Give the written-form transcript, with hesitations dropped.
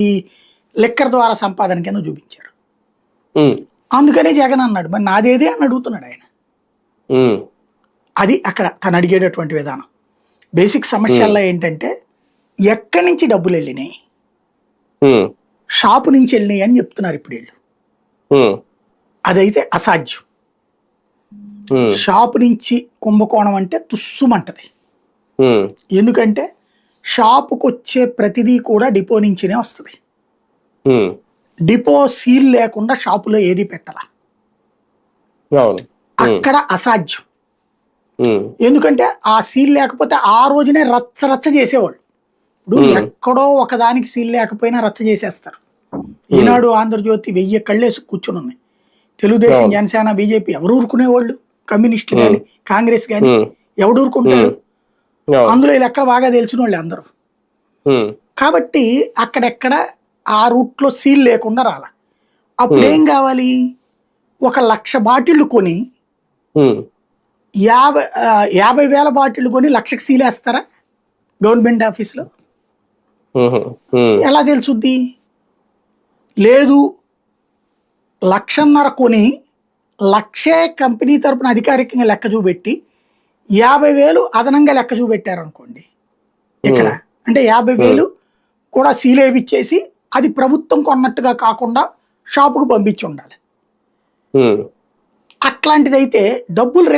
ఈ లెక్కర్ ద్వారా సంపాదన కింద చూపించారు. ఉమ్, అందుకనే జగన్ అన్నాడు, మరి నాదేది అని అడుగుతున్నాడు ఆయన. ఉమ్, అది అక్కడ తను అడిగేటటువంటి విధానం. బేసిక్ సమస్యల్లో ఏంటంటే ఎక్కడి నుంచి డబ్బులు వెళ్ళినాయి, ఉమ్, షాపు నుంచి వెళ్ళినాయి అని చెప్తున్నారు ఇప్పుడు వీళ్ళు. ఉమ్, అదైతే అసాధ్యం. ఉమ్, షాపు నుంచి కుంభకోణం అంటే తుస్సుమంటది. ఉమ్, ఎందుకంటే షాపుకు వచ్చే ప్రతిదీ కూడా డిపో నుంచినే వస్తుంది. ఉమ్, డిపో సీల్ లేకుండా షాపులో ఏది పెట్టాల, అవును. అక్కడ అసాధ్యం. ఉమ్, ఎందుకంటే ఆ సీల్ లేకపోతే ఆ రోజునే రచ్చ రచ్చ చేసేవాళ్ళు. ఇప్పుడు ఎక్కడో ఒకదానికి సీల్ లేకపోయినా రచ్చ చేసేస్తారు. ఈనాడు, ఆంధ్రజ్యోతి 1000 కళ్ళేసి కూర్చుని ఉన్నాయి. తెలుగుదేశం, అవును. జనసేన, బీజేపీ ఎవరు ఊరుకునేవాళ్ళు? కమ్యూనిస్టులు కానీ కాంగ్రెస్ కానీ ఎవడు ఊరుకుంటాడు? అవును. అందులో ఈ లెక్కలు బాగా తెలిసిన వాళ్ళు అందరూ. ఉమ్, కాబట్టి అక్కడెక్కడ ఆ రూట్లో సీల్ లేకుండా రాల. అప్పుడు ఏం కావాలి? 1,00,000 బాటిళ్లు కొని ఉమ్, 50,000 బాటిళ్లు కొని 1,00,000కి సీల్ వేస్తారా గవర్నమెంట్ ఆఫీస్లో? ఉమ్, ఉమ్, ఎలా తెలుసుద్ది? లేదు, 1,50,000 కొని 1,00,000 కంపెనీ తరపున అధికారికంగా లెక్క చూపెట్టి 50,000 అదనంగా లెక్క చూపెట్టారనుకోండి ఇక్కడ, అంటే 50,000 కూడా సీల్ వేయించేసి అది ప్రభుత్వం కొన్నట్టుగా కాకుండా షాపుకు పంపించి ఉండాలి. ఉమ్. అట్లాంటిదైతే డబ్బులు